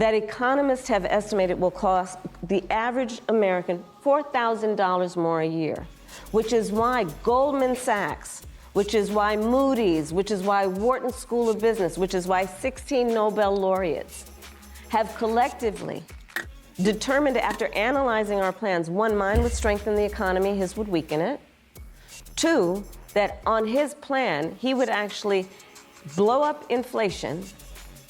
that economists have estimated will cost the average American $4,000 more a year, which is why Goldman Sachs, which is why Moody's, which is why Wharton School of Business, which is why 16 Nobel laureates have collectively determined, after analyzing our plans, one, mine would strengthen the economy, his would weaken it. Two, that on his plan, he would actually blow up inflation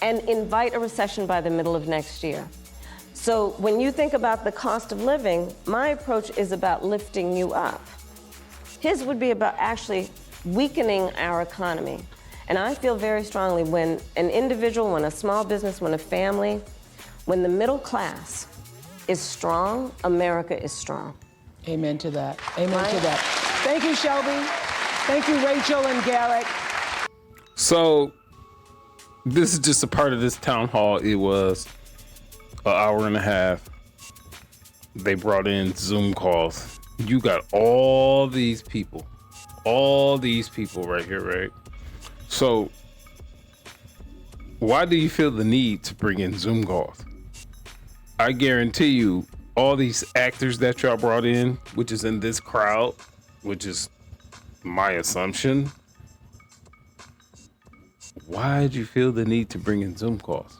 and invite a recession by the middle of next year. So when you think about the cost of living, my approach is about lifting you up. His would be about actually weakening our economy. And I feel very strongly when an individual, when a small business, when a family, when the middle class is strong, America is strong. Amen to that. Amen to that. Thank you, Shelby. Thank you, Rachel and Garrett. So this is just a part of this town hall. It was an hour and a half. They brought in Zoom calls. You got all these people right here, right? So why do you feel the need to bring in Zoom calls? I guarantee you all these actors that y'all brought in, which is in this crowd, which is my assumption, why did you feel the need to bring in Zoom calls?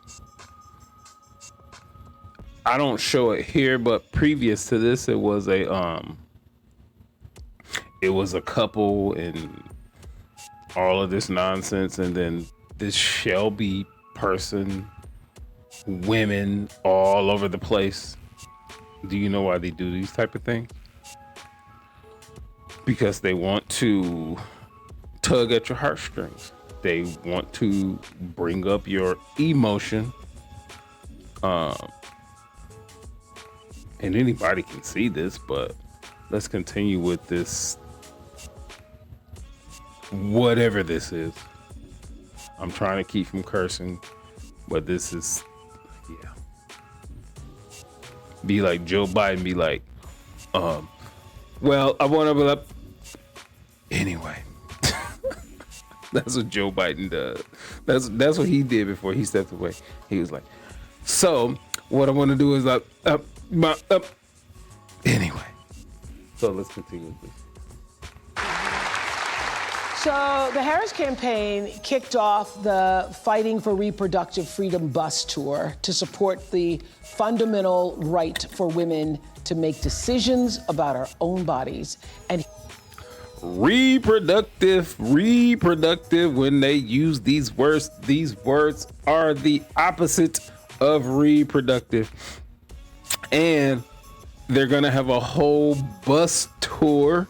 I don't show it here, but previous to this, it was a couple and all of this nonsense, and then this Shelby person, women all over the place. Do you know why they do these type of things? Because they want to tug at your heartstrings. They want to bring up your emotion. And anybody can see this, but let's continue with this. Whatever this is. I'm trying to keep from cursing, but this is, yeah. Be like Joe Biden, be like, well, I want to be up. Anyway. That's what Joe Biden does. That's what he did before he stepped away. He was like, so what I want to do is anyway. So let's continue with this. So the Harris campaign kicked off the Fighting for Reproductive Freedom bus tour to support the fundamental right for women to make decisions about our own bodies. And reproductive, when they use these words are the opposite of reproductive. And they're gonna have a whole bus tour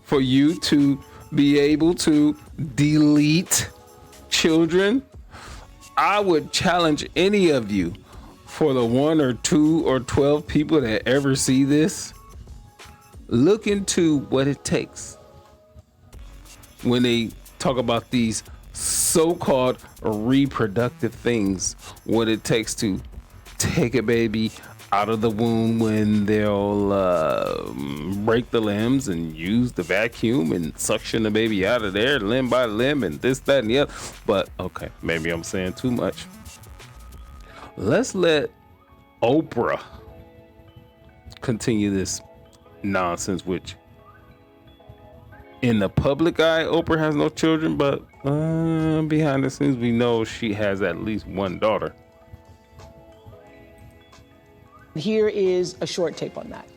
for you to be able to delete children. I would challenge any of you, for the 1 or 2 or 12 people that ever see this, look into what it takes when they talk about these so-called reproductive things, what it takes to take a baby out of the womb, when they'll break the limbs and use the vacuum and suction the baby out of there limb by limb and this, that, and the other. But okay, maybe I'm saying too much. Let's let Oprah continue this nonsense, which in the public eye, Oprah has no children, but behind the scenes, we know she has at least one daughter. here is a short tape on that.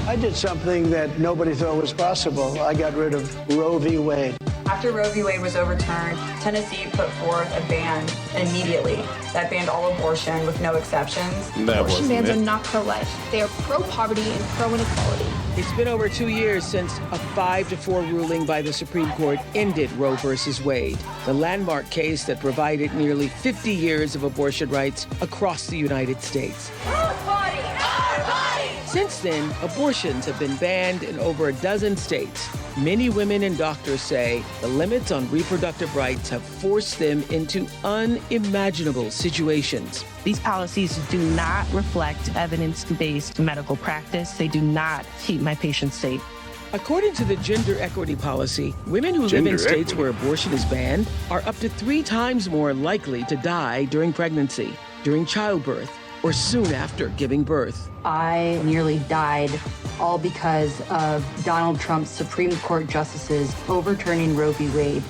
I did something that nobody thought was possible. I got rid of Roe v. Wade. After Roe v. Wade was overturned, Tennessee put forth a ban immediately that banned all abortion with no exceptions. Abortion bans are not pro-life. They are pro-poverty and pro-inequality. It's been over 2 years since a 5-4 ruling by the Supreme Court ended Roe versus Wade, the landmark case that provided nearly 50 years of abortion rights across the United States. Our body, our body! Since then, abortions have been banned in over a dozen states. Many women and doctors say the limits on reproductive rights have forced them into unimaginable situations. These policies do not reflect evidence-based medical practice. They do not keep my patients safe. According to the gender equity policy, women who live in states where abortion is banned are up to 3 times more likely to die during pregnancy, during childbirth, or soon after giving birth. I nearly died, all because of Donald Trump's Supreme Court justices overturning Roe v. Wade.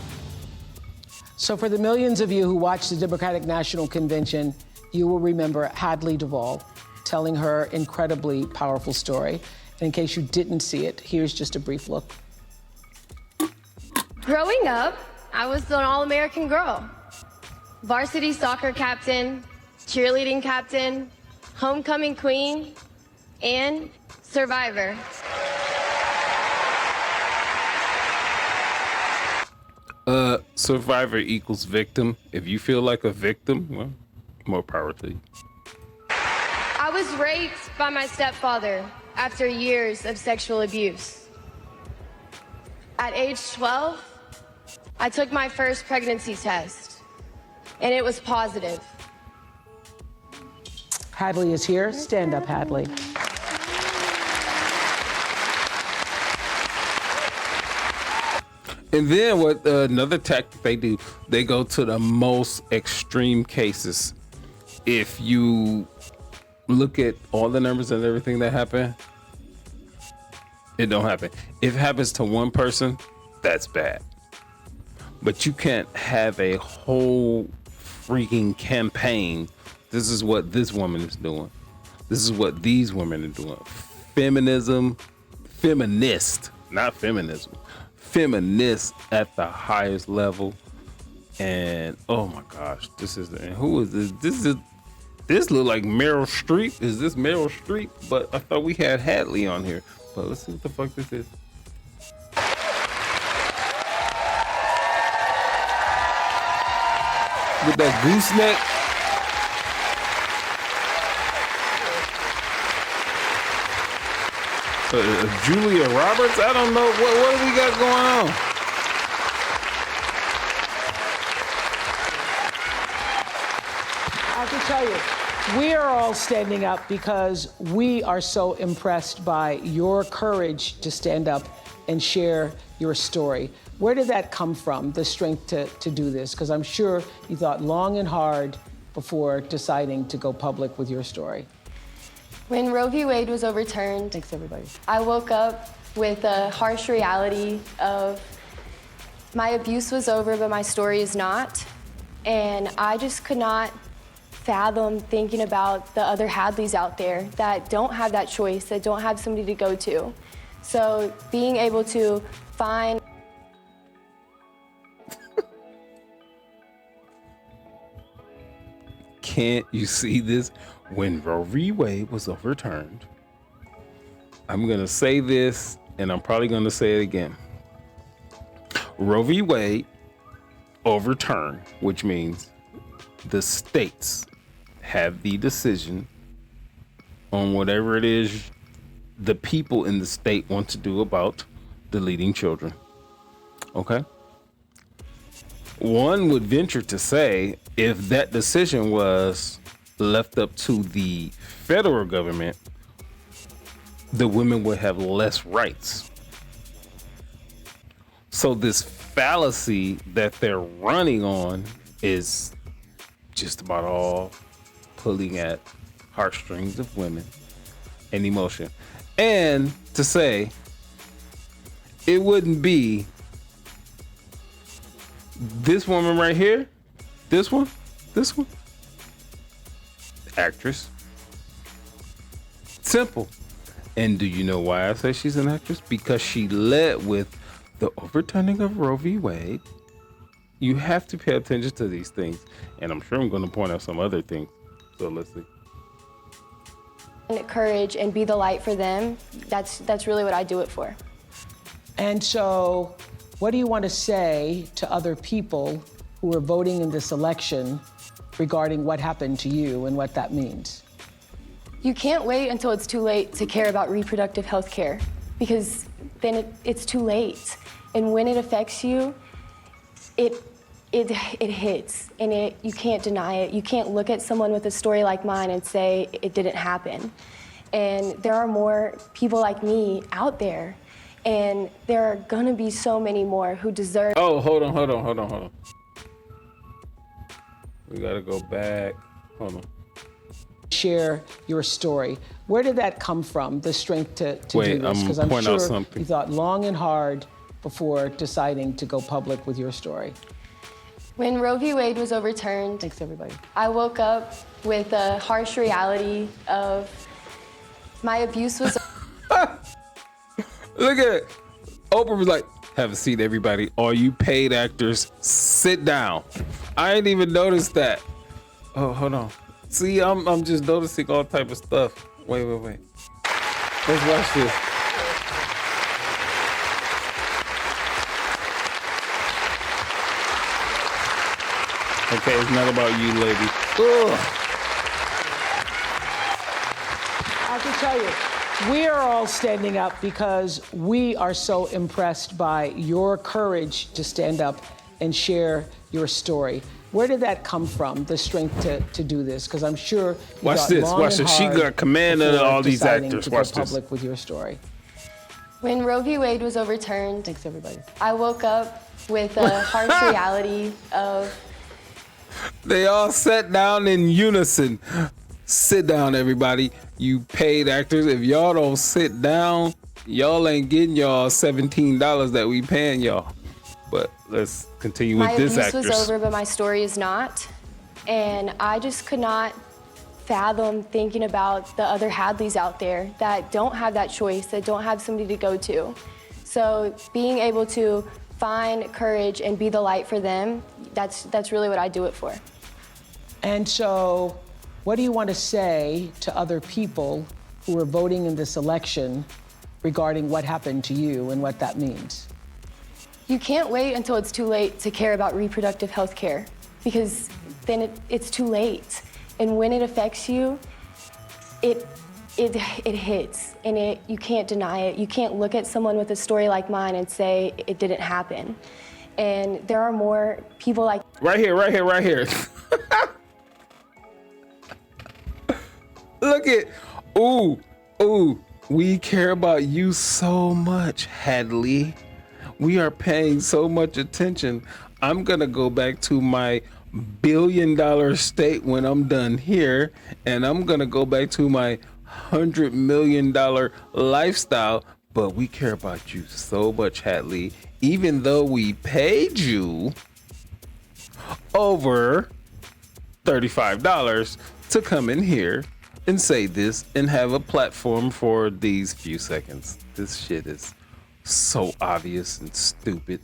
So for the millions of you who watched the Democratic National Convention, you will remember Hadley Duvall telling her incredibly powerful story. And in case you didn't see it, here's just a brief look. Growing up, I was an all-American girl. Varsity soccer captain, cheerleading captain, homecoming queen, and survivor. Survivor equals victim. If you feel like a victim, well, more power to you. I was raped by my stepfather after years of sexual abuse. At age 12, I took my first pregnancy test, and it was positive. Hadley is here. Stand up, Hadley. And then what another tactic they do, they go to the most extreme cases. If you look at all the numbers and everything that happen, it don't happen. If it happens to one person, that's bad. But you can't have a whole freaking campaign. This is what this woman is doing. This is what these women are doing. Feminism, feminist, not feminism. Feminist at the highest level. And oh my gosh, this is and who is this? This look like Meryl Streep. Is this Meryl Streep? But I thought we had Hadley on here. But let's see what the fuck this is. With that gooseneck. Julia Roberts? I don't know. What do we got going on? I can tell you, we are all standing up because we are so impressed by your courage to stand up and share your story. Where did that come from, the strength to do this? Because I'm sure you thought long and hard before deciding to go public with your story. When Roe v. Wade was overturned, Thanks, everybody. I woke up with a harsh reality of my abuse was over, but my story is not. And I just could not fathom thinking about the other Hadleys out there that don't have that choice, that don't have somebody to go to. So being able to find Can't you see this? When Roe v. Wade was overturned, I'm going to say this, and I'm probably going to say it again. Roe v. Wade overturned, which means the states have the decision on whatever it is the people in the state want to do about deleting children. Okay? One would venture to say if that decision was left up to the federal government, the women would have less rights. So this fallacy that they're running on is just about all pulling at heartstrings of women and emotion. And to say it wouldn't be this woman right here, this one, actress. Simple. And do you know why I say she's an actress? Because she led with the overturning of Roe v. Wade. You have to pay attention to these things. And I'm sure I'm going to point out some other things. So let's see. courage and be the light for them. That's really what I do it for. And so, what do you want to say to other people who are voting in this election regarding what happened to you and what that means? You can't wait until it's too late to care about reproductive health care, because then it's too late. And when it affects you, it hits, and you can't deny it. You can't look at someone with a story like mine and say it didn't happen. And there are more people like me out there. And there are gonna be so many more who deserve. Oh, hold on. We gotta go back. Hold on. Share your story. Where did that come from, the strength to Wait, do this? I'm Because gonna I'm point out sure something. you thought long and hard before deciding to go public with your story. When Roe v. Wade was overturned, Thanks, everybody. I woke up with the harsh reality of my abuse was. Look at it. Oprah was like, have a seat, everybody. All you paid actors, sit down. I ain't even noticed that. Oh, hold on. See, I'm just noticing all type of stuff. Wait. Let's watch this. Okay, it's not about you, lady. Ugh. I have to tell you, we are all standing up because we are so impressed by your courage to stand up and share your story. Where did that come from, the strength to do this? Because I'm sure you Watch thought this, long watch and this. She hard got command of before all these deciding actors. to go Watch this. public with your story. When Roe v. Wade was overturned, Thanks, everybody. I woke up with a harsh reality of. They all sat down in unison. Sit down, everybody. You paid actors. If y'all don't sit down, y'all ain't getting y'all $17 that we paying y'all. But let's continue with this My actress. abuse was over, but my story is not. And I just could not fathom thinking about the other Hadleys out there that don't have that choice, that don't have somebody to go to. So being able to find courage and be the light for them, that's really what I do it for. And so, what do you want to say to other people who are voting in this election regarding what happened to you and what that means? You can't wait until it's too late to care about reproductive health care, because then it's too late. And when it affects you, it hits, and you can't deny it. You can't look at someone with a story like mine and say it didn't happen. And there are more people like Right here. Look at, ooh, we care about you so much, Hadley. We are paying so much attention. I'm gonna go back to my $1 billion state when I'm done here, and I'm gonna go back to my $100 million lifestyle. But we care about you so much, Hadley, even though we paid you over $35 to come in here and say this and have a platform for these few seconds. This shit is so obvious and stupid.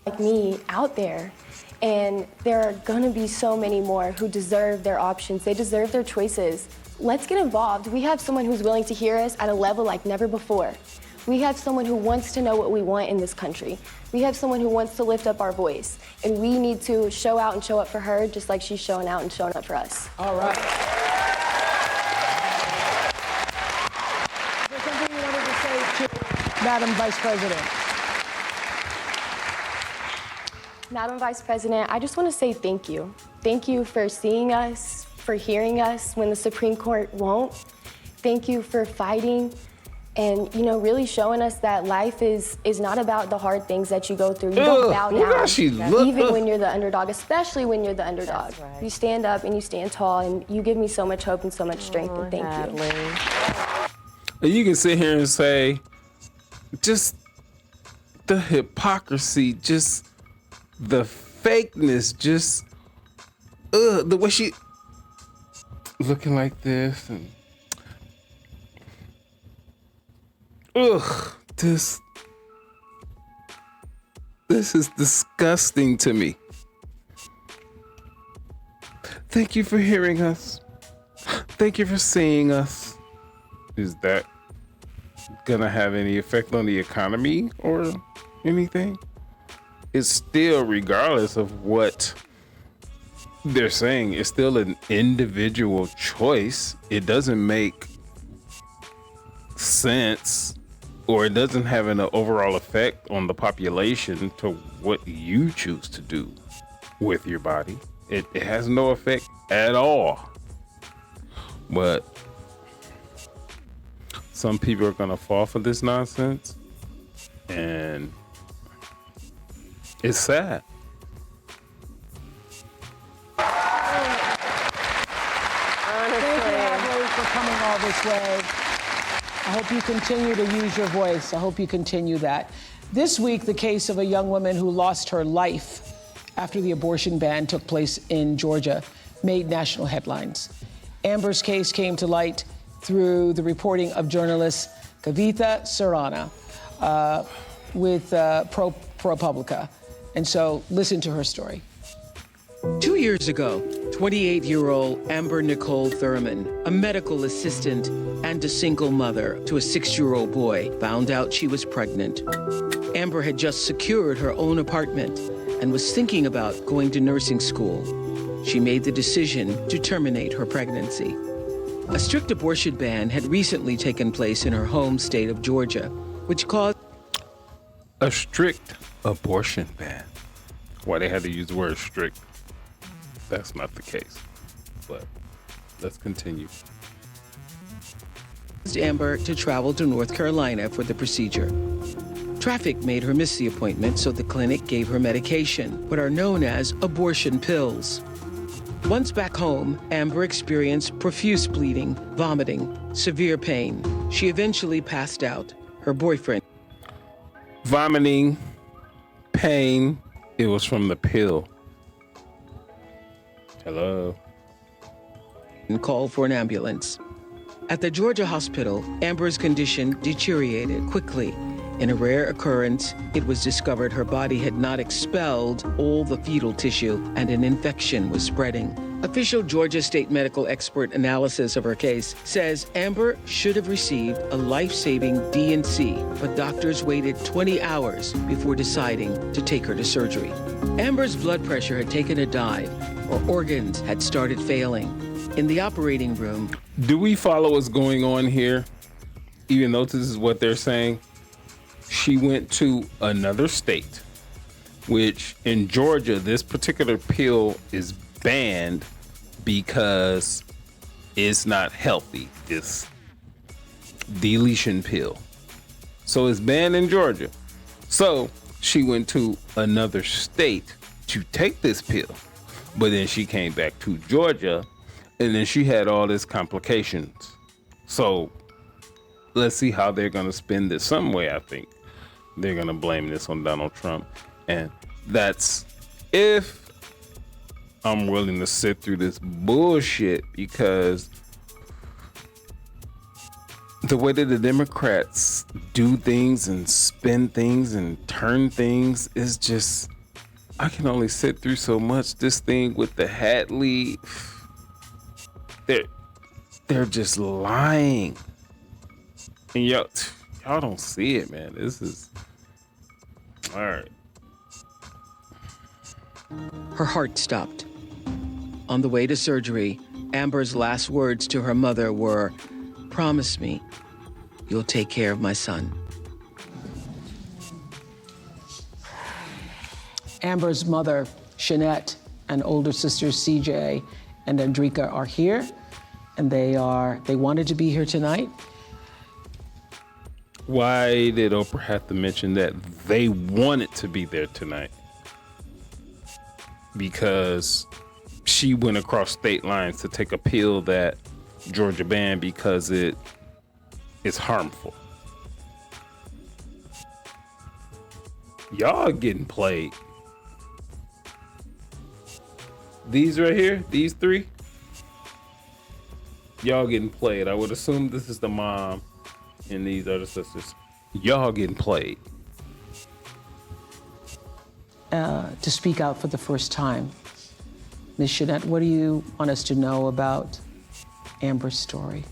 like me out there. And there are gonna be so many more who deserve their options. They deserve their choices. Let's get involved. We have someone who's willing to hear us at a level like never before. We have someone who wants to know what we want in this country. We have someone who wants to lift up our voice. And we need to show out and show up for her just like she's showing out and showing up for us. All right. Is there something you wanted to say to Madam Vice President? Madam Vice President, I just want to say thank you. Thank you for seeing us, for hearing us when the Supreme Court won't. Thank you for fighting and, really showing us that life is not about the hard things that you go through. You don't bow down, even when you're the underdog, especially when you're the underdog. Right. You stand up and you stand tall, and you give me so much hope and so much strength, and thank you. And you can sit here and say, just the hypocrisy, just the fakeness, just the way she looking like this, and this is disgusting to me. Thank you for hearing us. Thank you for seeing us. Is that gonna have any effect on the economy or anything? It's still, regardless of what they're saying, it's still an individual choice. It doesn't make sense, or it doesn't have an overall effect on the population to what you choose to do with your body. It has no effect at all. But some people are gonna fall for this nonsense, And it's sad. Thank you, Adley, for coming all this way. I hope you continue to use your voice. I hope you continue that. This week, the case of a young woman who lost her life after the abortion ban took place in Georgia made national headlines. Amber's case came to light through the reporting of journalist Kavitha Sarana with ProPublica. And so listen to her story. 2 years ago, 28-year-old Amber Nicole Thurman, a medical assistant and a single mother to a 6-year-old boy, found out she was pregnant. Amber had just secured her own apartment and was thinking about going to nursing school. She made the decision to terminate her pregnancy. A strict abortion ban had recently taken place in her home state of Georgia, which caused A strict abortion ban. Why they had to use the word strict? That's not the case. But let's continue. Amber to travel to North Carolina for the procedure. Traffic made her miss the appointment, so the clinic gave her medication, what are known as abortion pills. Once back home, Amber experienced profuse bleeding, vomiting, severe pain. She eventually passed out. Her boyfriend, Vomiting, pain, it was from the pill. Hello. called for an ambulance. At the Georgia hospital, Amber's condition deteriorated quickly. In a rare occurrence, it was discovered her body had not expelled all the fetal tissue and an infection was spreading. Official Georgia State medical expert analysis of her case says Amber should have received a life-saving D&C, but doctors waited 20 hours before deciding to take her to surgery. Amber's blood pressure had taken a dive, her organs had started failing. In the operating room, do we follow what's going on here? Even though this is what they're saying, she went to another state, which in Georgia, this particular pill is banned because it's not healthy. It's deletion pill. So it's banned in Georgia. So she went to another state to take this pill. But then she came back to Georgia and then she had all these complications. So let's see how they're going to spin this. Some way, I think they're going to blame this on Donald Trump. And that's if I'm willing to sit through this bullshit, because the way that the Democrats do things and spin things and turn things is just, I can only sit through so much. This thing with the Hadley, they're just lying. And y'all don't see it, man. This is all right. her heart stopped. On the way to surgery, Amber's last words to her mother were, "Promise me you'll take care of my son." Amber's mother, Shanette, and older sisters, CJ and Andrika, are here, and they wanted to be here tonight. Why did Oprah have to mention that they wanted to be there tonight? Because she went across state lines to take a pill that Georgia banned because it is harmful. Y'all getting played. These right here, these three, y'all getting played. I would assume this is the mom and these other sisters. Y'all getting played. To speak out for the first time. Ms. Shanette, what do you want us to know about Amber's story?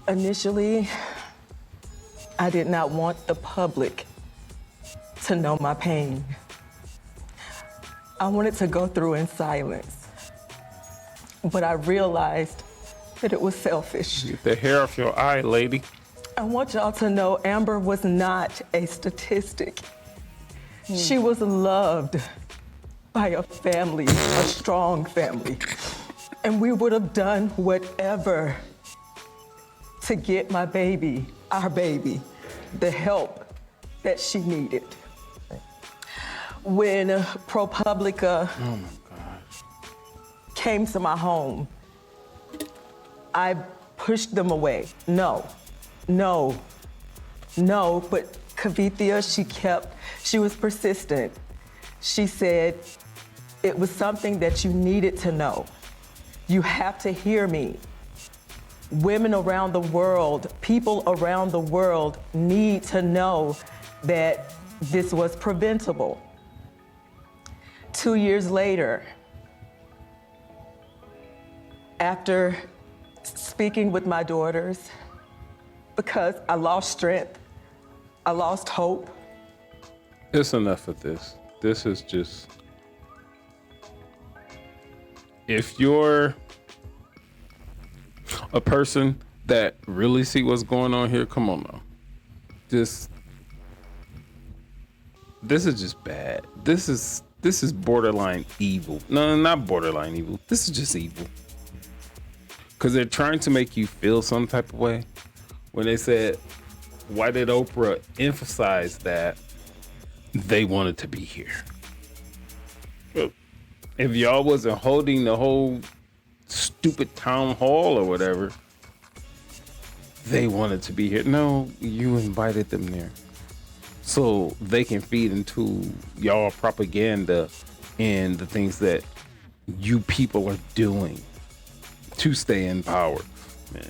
Initially, I did not want the public to know my pain. I wanted to go through in silence, but I realized that it was selfish. Get the hair off your eye, lady. I want y'all to know Amber was not a statistic. She was loved by a family, a strong family. And we would have done whatever to get my baby, our baby, the help that she needed. When ProPublica came to my home, I pushed them away. No, but Kavithia, she was persistent. She said, it was something that you needed to know. You have to hear me. Women around the world, people around the world need to know that this was preventable. 2 years later, after speaking with my daughters, because I lost strength, I lost hope. It's enough of this. This is just, if you're a person that really see what's going on here, come on now. This is just bad. This is borderline evil. No, not borderline evil. This is just evil. Because they're trying to make you feel some type of way. When they said, why did Oprah emphasize that they wanted to be here? If y'all wasn't holding the whole stupid town hall or whatever, they wanted to be here. No, you invited them there so they can feed into y'all propaganda and the things that you people are doing to stay in power. Man,